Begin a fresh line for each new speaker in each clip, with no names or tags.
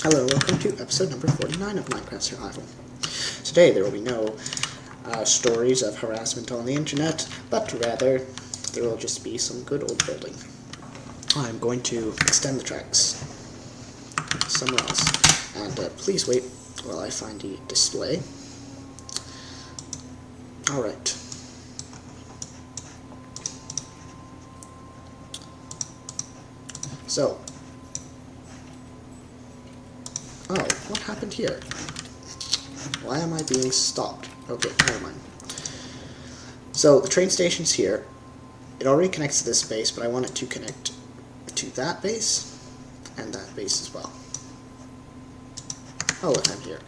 Hello, welcome to episode number 49 of Minecraft Survival. Today there will be no stories of harassment on the internet, but rather there will just be some good old building. I'm going to extend the tracks somewhere else, and please wait while I find the display. Alright. So, oh, what happened here? Why am I being stopped? Okay, never mind. So, the train station's here. It already connects to this base, but I want it to connect to that base, and that base as well. Oh, look, I'm here.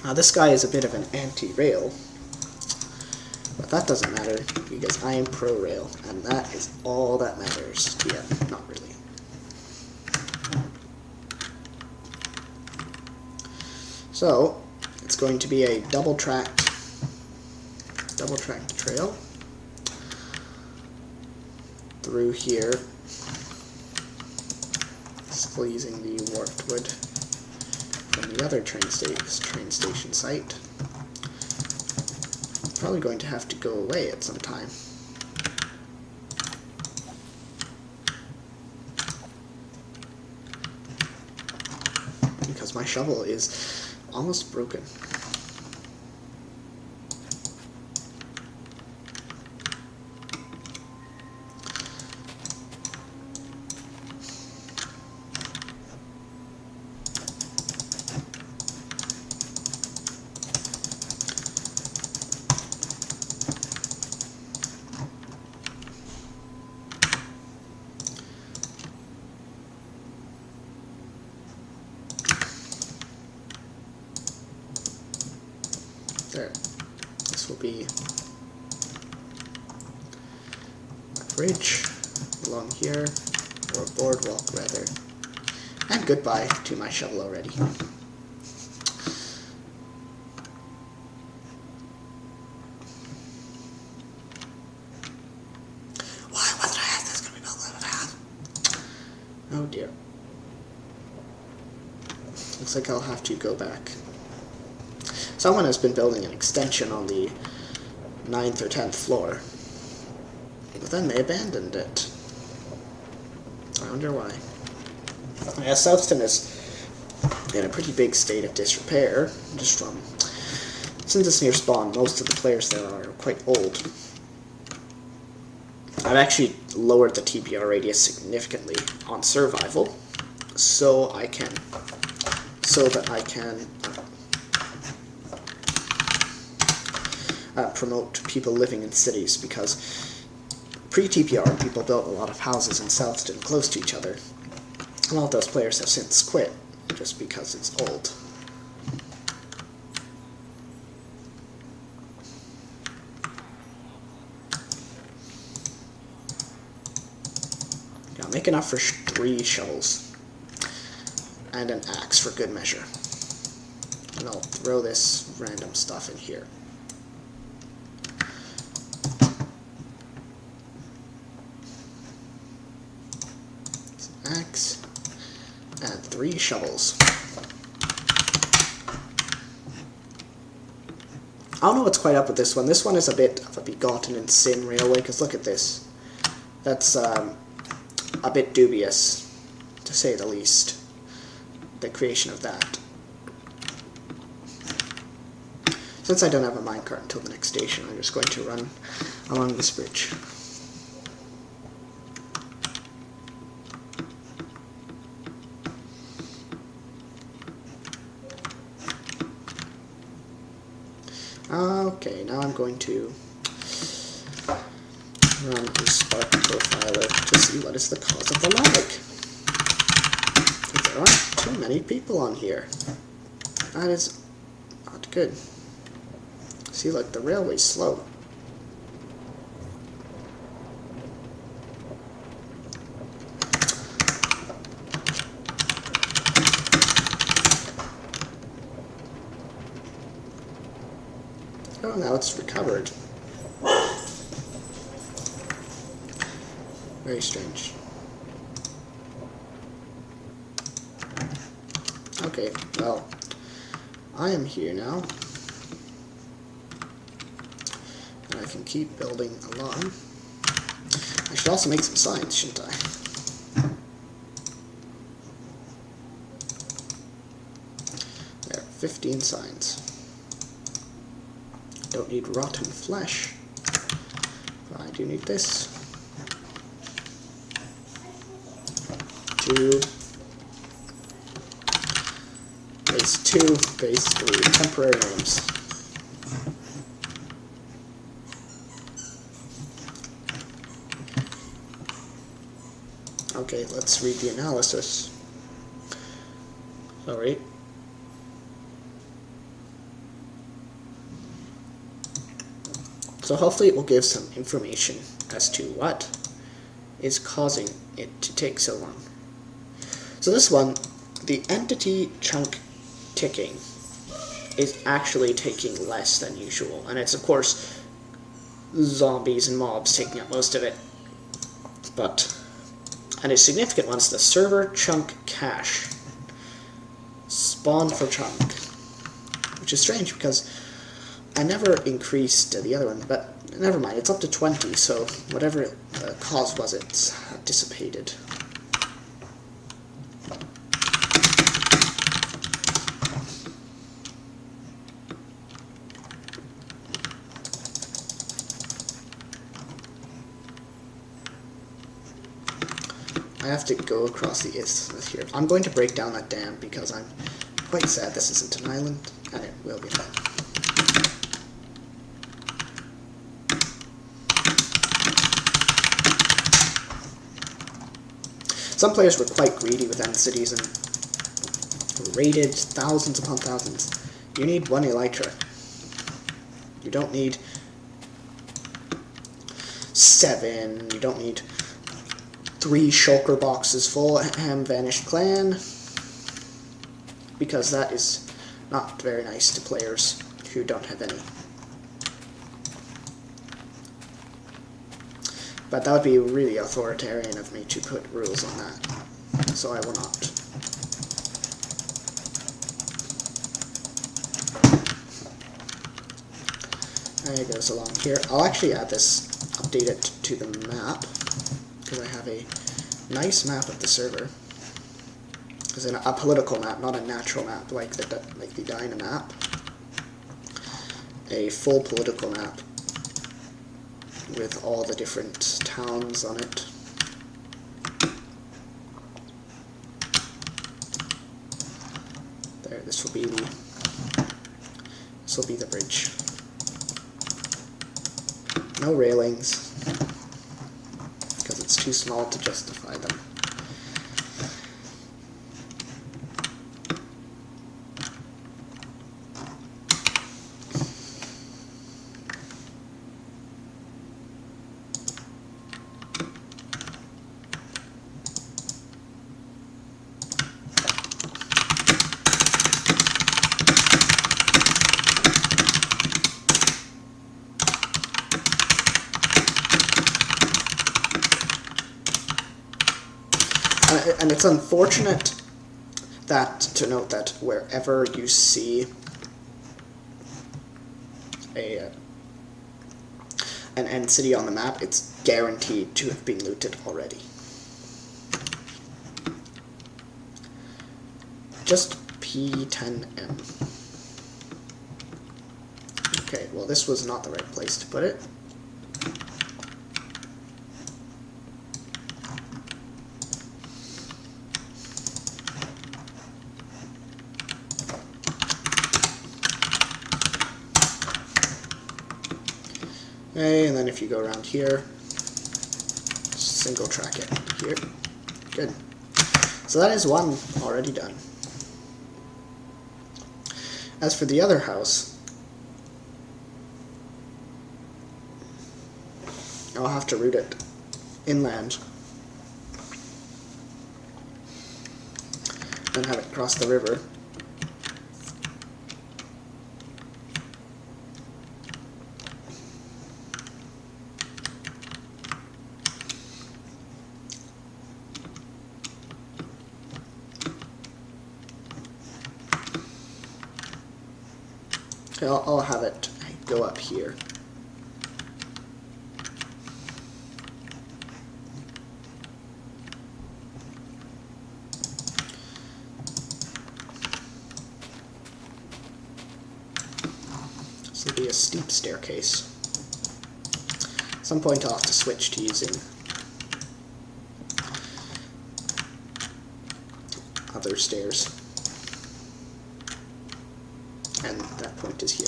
Now, this guy is a bit of an anti-rail, but that doesn't matter, because I am pro-rail, and that is all that matters. Yeah, not really. So, it's going to be a double-tracked trail through here, squeezing the warped wood from the other train station site. Probably going to have to go away at some time. Because my shovel is almost broken. There. This will be a bridge along here, or a boardwalk rather. And goodbye to my shovel already. Why wasn't I asked this gonna be built? Oh dear. Looks like I'll have to go back. Someone has been building an extension on the 9th or 10th floor, but then they abandoned it. I wonder why. Yeah, Southton is in a pretty big state of disrepair, just from, since it's near spawn, most of the players there are quite old. I've actually lowered the TPR radius significantly on survival, so that I can promote people living in cities, because pre-TPR people built a lot of houses in Southton close to each other. A lot of those players have since quit just because it's old. I'll make enough for 3 shovels and an axe for good measure. And I'll throw this random stuff in here. Axe and 3 shovels. I don't know what's quite up with this one. This one is a bit of a begotten in sin railway, because look at this. That's a bit dubious, to say the least, the creation of that. Since I don't have a minecart until the next station, I'm just going to run along this bridge. Okay, now I'm going to run a spark profiler to see what is the cause of the lag. There aren't too many people on here. That is not good. See, look, the railway's slow. Oh, now it's recovered. Very strange. Okay, well, I am here now. And I can keep building along. I should also make some signs, shouldn't I? There, 15 signs. Don't need rotten flesh. But I do need this. 2. Base 2, base 3, temporary names. Okay, let's read the analysis. Sorry. So hopefully it will give some information as to what is causing it to take so long. So this one, the entity chunk ticking is actually taking less than usual, and it's of course zombies and mobs taking up most of it. And a significant one is the server chunk cache. Spawn for chunk. Which is strange because I never increased the other one, but never mind, it's up to 20, so whatever the cause was, it's dissipated. I have to go across the isthmus here. I'm going to break down that dam because I'm quite sad this isn't an island, and it will be fun. Some players were quite greedy with end cities and raided thousands upon thousands. You need 1 elytra. You don't need 7. You don't need 3 shulker boxes full vanished clan, because that is not very nice to players who don't have any. But that would be really authoritarian of me to put rules on that, so I will not. And it goes along here. I'll actually add this, update it to the map, because I have a nice map of the server. Because a political map, not a natural map like the Dyna map. A full political map with all the different towns on it. There, this will be the bridge. No railings, because it's too small to justify them. And it's unfortunate to note that wherever you see an end city on the map, it's guaranteed to have been looted already. Just P10M. Okay, well this was not the right place to put it. Okay, and then if you go around here, single track it here. Good. So that is one already done. As for the other house, I'll have to route it inland and have it cross the river. Okay, I'll have it go up here. This will be a steep staircase. At some point I'll have to switch to using other stairs. And that point is here.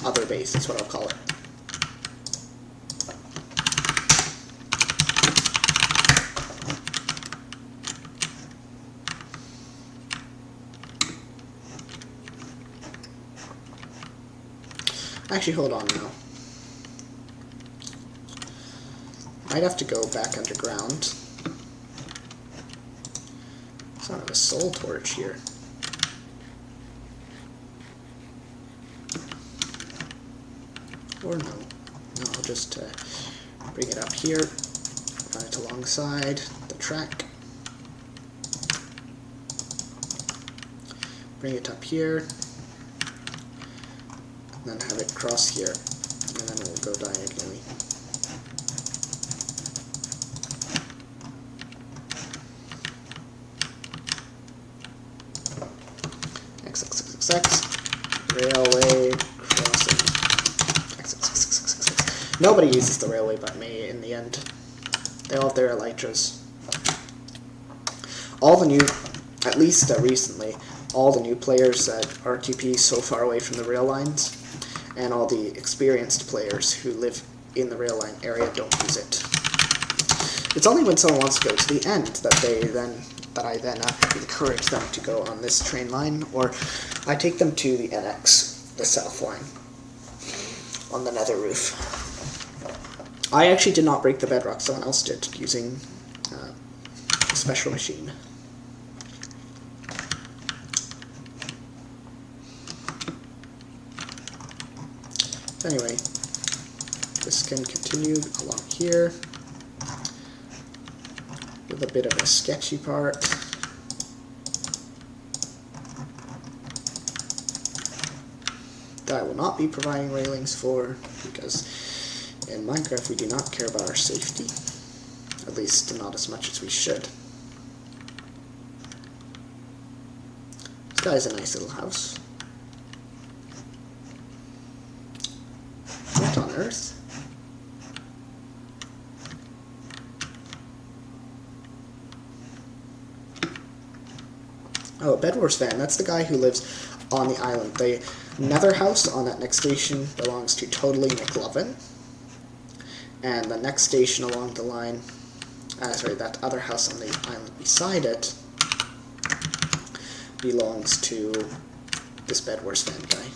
Other base, that's what I'll call it. Actually, hold on now. Might have to go back underground. It's not a soul torch here. Or no. No, I'll just bring it up here, run it alongside the track. Bring it up here, and then have it cross here, and then it will go diagonally. XXXX, railway crossing. XXXX. Nobody uses the railway but me in the end. They all have their elytras. All the new, at least recently, all the new players at RTP so far away from the rail lines, and all the experienced players who live in the rail line area don't use it. It's only when someone wants to go to the end that I then encourage them to go on this train line, or I take them to the NX, the south line, on the nether roof. I actually did not break the bedrock, someone else did, using a special machine. Anyway, this can continue along here with a bit of a sketchy part. That I will not be providing railings for, because in Minecraft we do not care about our safety. At least not as much as we should. This guy's a nice little house. What on earth? Oh, Bedwars fan, that's the guy who lives on the island. The nether house on that next station belongs to Totally McLovin. And the next station along the line, sorry, that other house on the island beside it belongs to this Bedwars fan guy.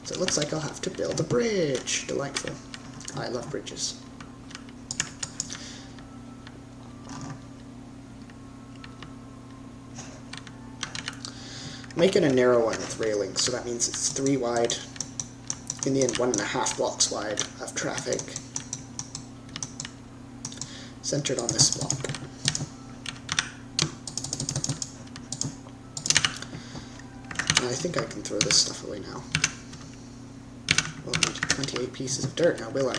So it looks like I'll have to build a bridge. Delightful. I love bridges. Make it a narrow one with railings, so that means it's 3 wide. In the end, 1.5 blocks wide of traffic. Centered on this block. And I think I can throw this stuff away now. Well, 28 pieces of dirt now, will I?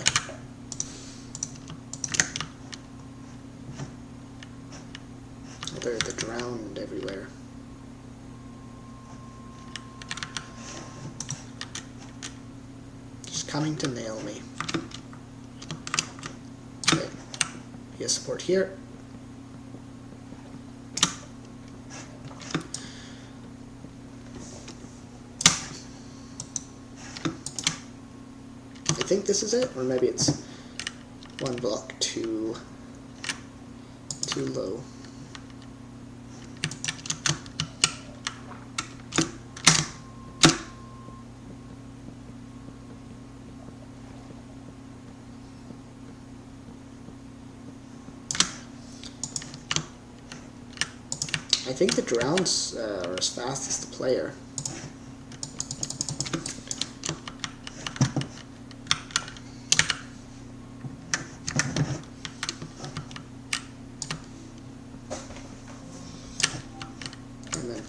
Oh, they're drowned everywhere. Coming to nail me. Okay, he has support here. I think this is it, or maybe it's 1 block too low. I think the drowns are as fast as the player.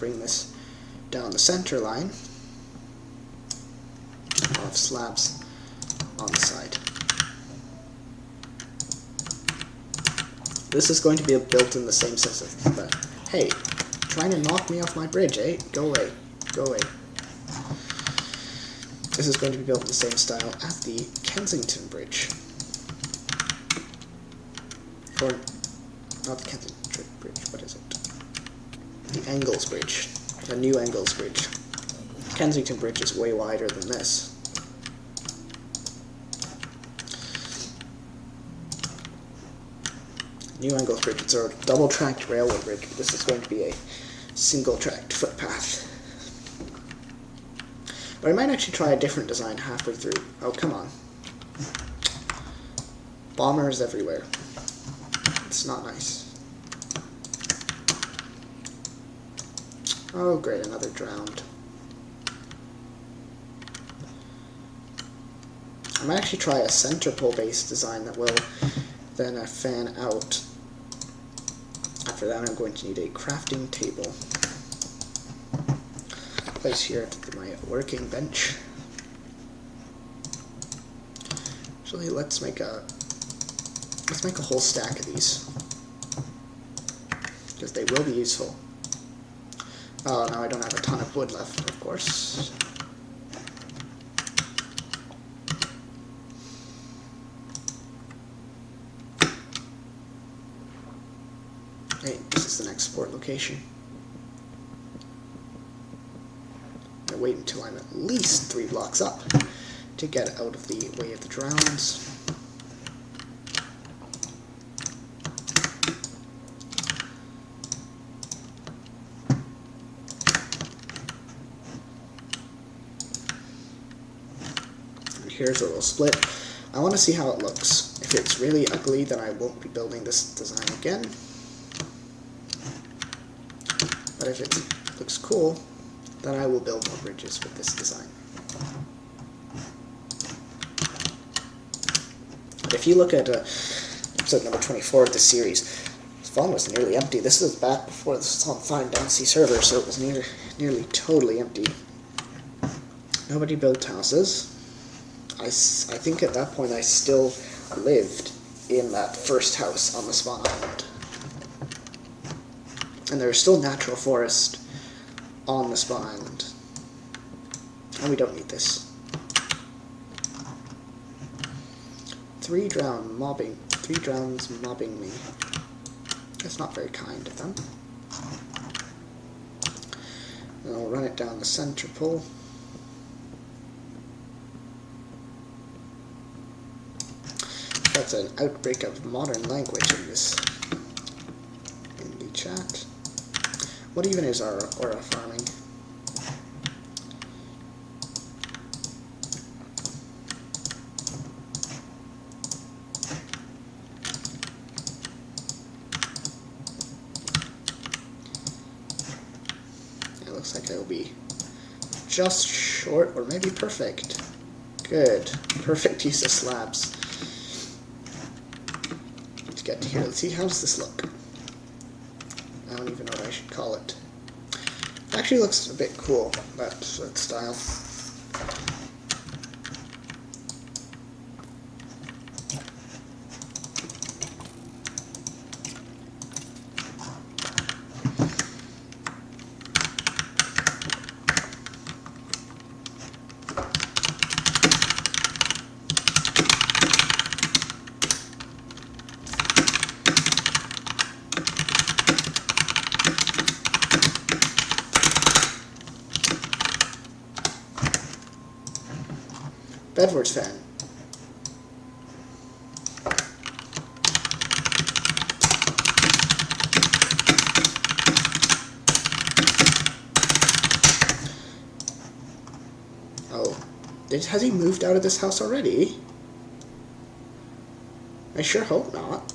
bring this down the center line. I'll have slabs on the side. This is going to be built in the same system, but hey, trying to knock me off my bridge, eh? Go away. Go away. This is going to be built in the same style as the Kensington Bridge. Or, not the Kensington Bridge, what is it? The Engels Bridge. The new Engels Bridge. Kensington Bridge is way wider than this. New Engels Bridge, it's a double-tracked railway bridge, but this is going to be a single-tracked footpath. But I might actually try a different design halfway through. Oh, come on. Bombers everywhere. It's not nice. Oh, great, another drowned. I might actually try a center pole-based design that will then fan out. After that, I'm going to need a crafting table. Place here at my working bench. Actually, let's make a whole stack of these, because they will be useful. Oh, now I don't have a ton of wood left, of course. Hey, this is the next port location. I'm gonna wait until I'm at least 3 blocks up to get out of the way of the drowns. Here's a little split. I want to see how it looks. If it's really ugly, then I won't be building this design again. But if it looks cool, then I will build more bridges with this design. But if you look at episode number 24 of this series, this farm was nearly empty. This is back before this was on Fine Dynasty server, so it was nearly totally empty. Nobody built houses. I think at that point I still lived in that first house on the spawn island. And there's still natural forest on the spawn island. And we don't need this. 3 drowns mobbing me. That's not very kind of them. And I'll run it down the center pole. That's an outbreak of modern language in the chat. What even is aura farming? It looks like I'll be just short, or maybe perfect. Good. Perfect use of slabs. To get to here, let's see, how does this look? I don't even know what I should call it. It actually looks a bit cool, that style. Bedward's fan. Oh, has he moved out of this house already? I sure hope not.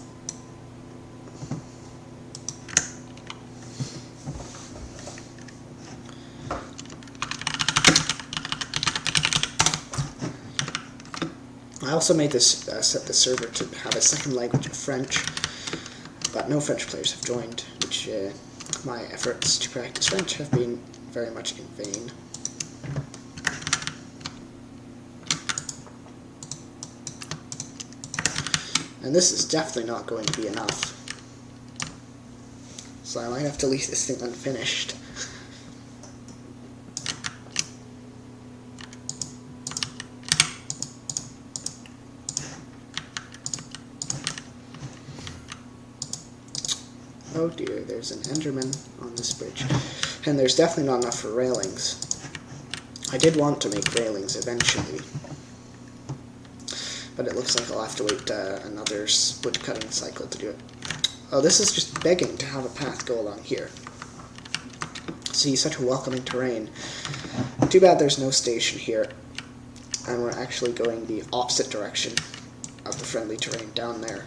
I also made this set the server to have a second language of French, but no French players have joined, which my efforts to practice French have been very much in vain. And this is definitely not going to be enough. So I might have to leave this thing unfinished. Oh dear, there's an Enderman on this bridge. And there's definitely not enough for railings. I did want to make railings eventually, but it looks like I'll have to wait another wood cutting cycle to do it. Oh, this is just begging to have a path go along here. See, such a welcoming terrain. Too bad there's no station here, and we're actually going the opposite direction of the friendly terrain down there.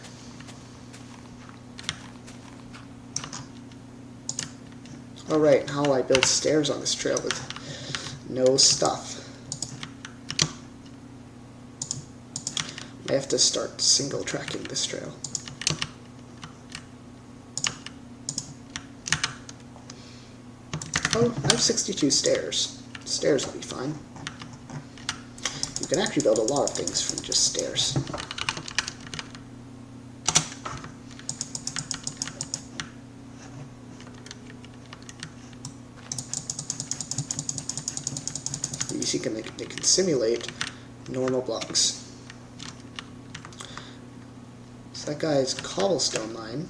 Alright, how will I build stairs on this trail with no stuff? I have to start single tracking this trail. Oh, I have 62 stairs. Stairs will be fine. You can actually build a lot of things from just stairs. They can simulate normal blocks. So that guy's cobblestone mine.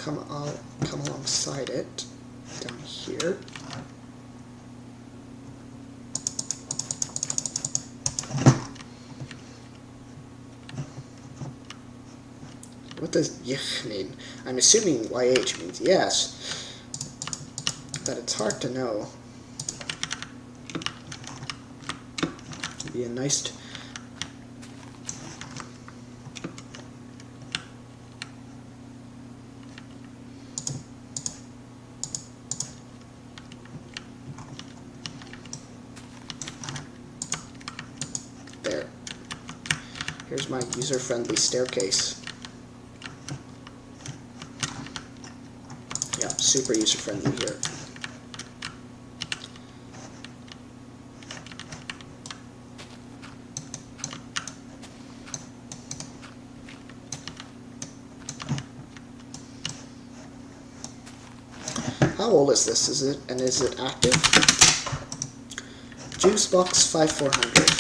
I'll come alongside it down here. What does YH mean? I'm assuming YH means yes, but it's hard to know. It'd be a nice there. Here's my user-friendly staircase. Yeah, super user-friendly here. How old is this? Is it active? Juicebox 5400.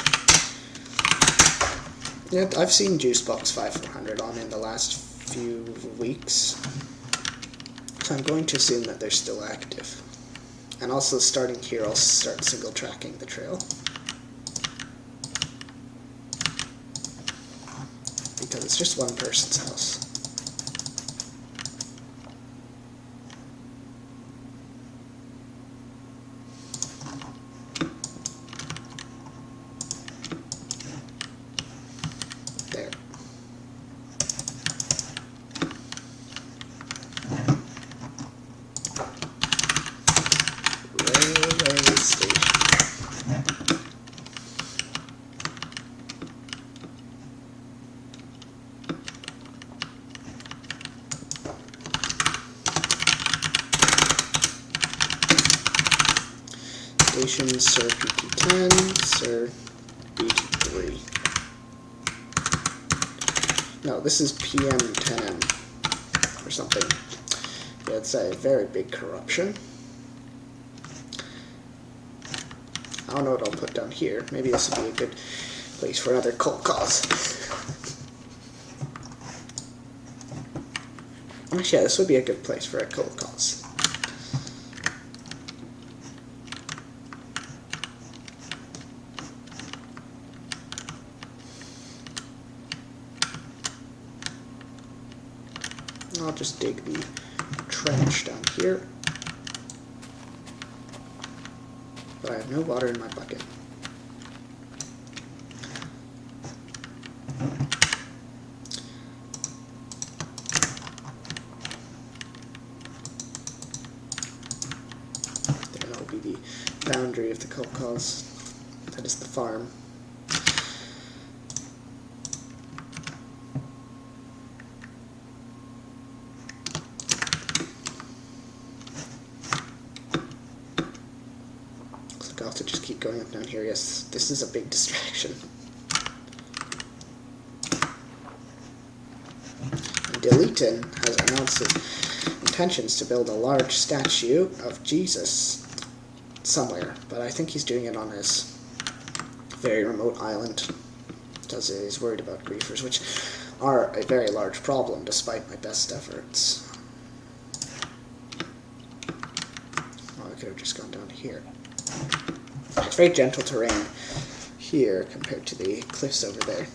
Yeah, I've seen Juicebox 5400 on in the last few weeks. So I'm going to assume that they're still active. And also starting here, I'll start single tracking the trail. Because it's just one person's house. There. Railway station. Station, Sir PT10, Sir BT3. No, this is PM10M or something. Yeah, it's a very big corruption. I don't know what I'll put down here. Maybe this would be a good place for another cult cause. Actually, yeah, this would be a good place for a cult cause. I'll just dig the trench down here. But I have no water in my bucket. There will be the boundary of the cult cause. That is the farm. I'll have to just keep going up down here. Yes, this is a big distraction. Deleton has announced his intentions to build a large statue of Jesus somewhere, but I think he's doing it on his very remote island because he's worried about griefers, which are a very large problem despite my best efforts. Oh, I could have just gone down here. It's very gentle terrain here compared to the cliffs over there.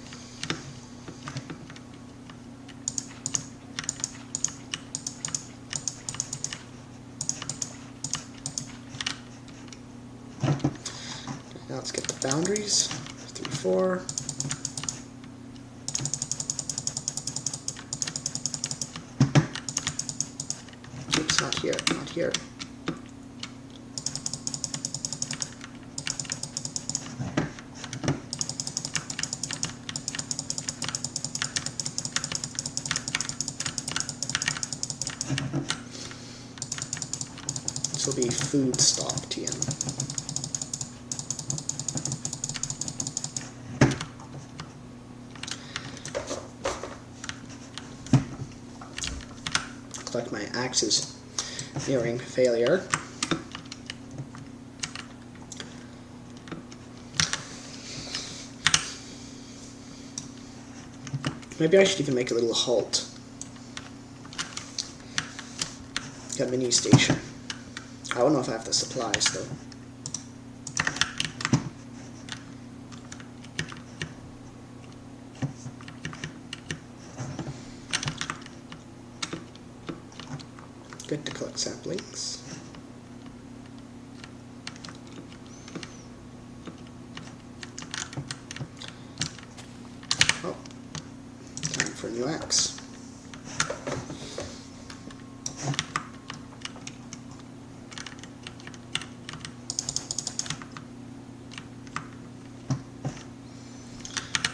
Now let's get the boundaries. 3, 4. Oops, not here, not here. This will be food stock TM. Looks like my axe is nearing failure. Maybe I should even make a little halt. Got a mini station. I don't know if I have the supplies though. Good to collect saplings. Oh, time for a new axe.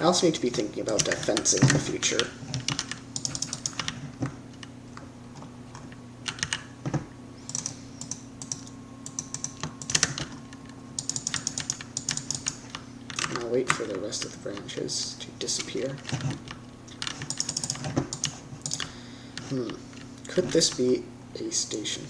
I also need to be thinking about fencing in the future. And I'll wait for the rest of the branches to disappear. Could this be a station?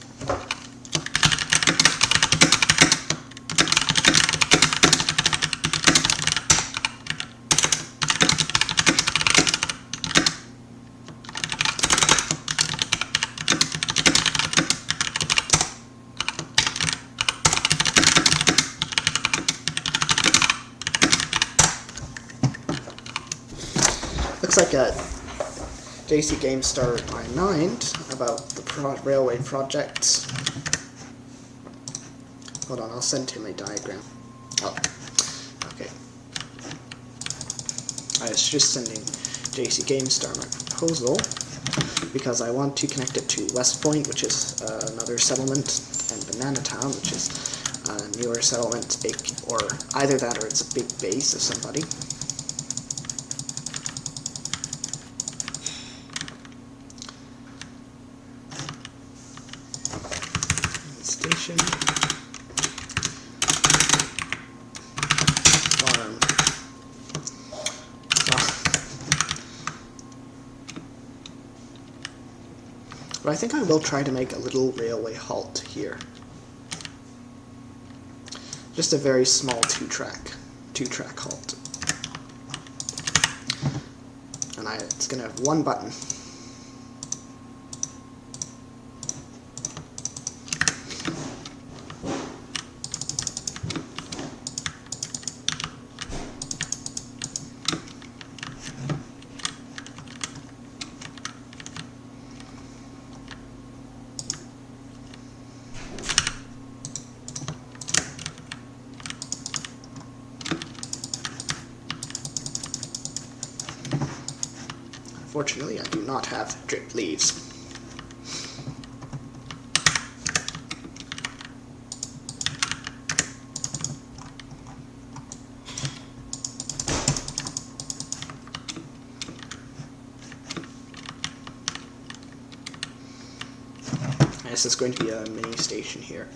Looks like a JC Game started my mind about the railway projects. Hold on, I'll send him a diagram. Oh, okay. I was just sending JC GameStar my proposal because I want to connect it to West Point, which is another settlement, and Banana Town, which is a newer settlement, or either that or it's a big base of somebody. Station. Farm. But I think I will try to make a little railway halt here. Just a very small two-track halt. And it's going to have one button. Fortunately, I do not have drip leaves. This is going to be a mini station here.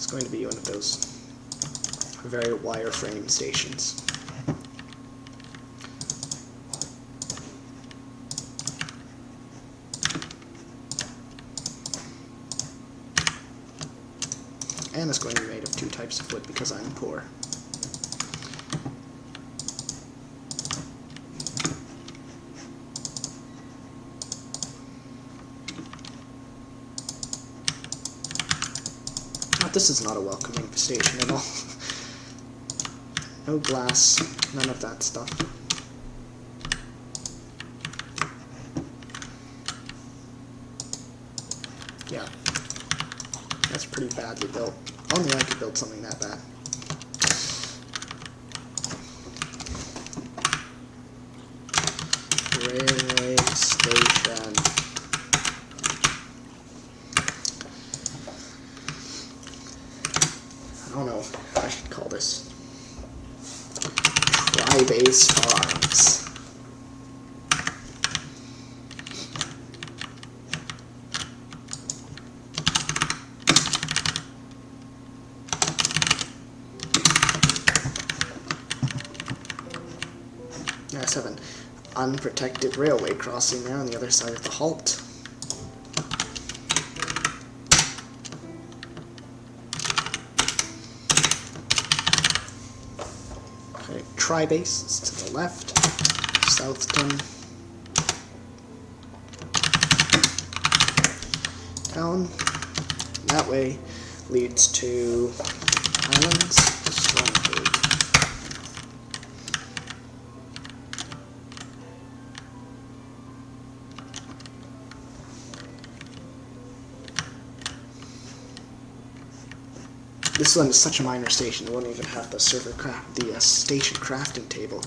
going to be one of those very wireframe stations. And it's going to be made of 2 types of wood because I'm poor. This is not a welcoming station at all. No glass, none of that stuff. Yeah, that's pretty badly built. Only I could build something that bad. Railway station. I don't know what I should call this. Tri-base farms. I just have an unprotected railway crossing there on the other side of the halt. Okay, Tri-base is to the left, Southton, down, that way leads to Panjea-Southton-Stronghold. This one is such a minor station, it won't even have the station crafting table.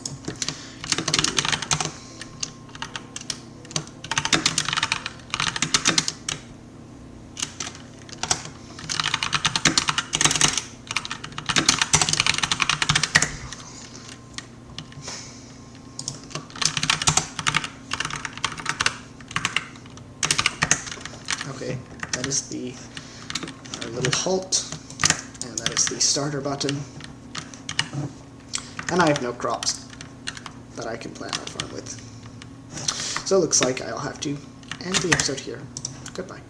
Okay, that is our little halt. And that is the starter button. And I have no crops that I can plant that farm with. So it looks like I'll have to end the episode here. Goodbye.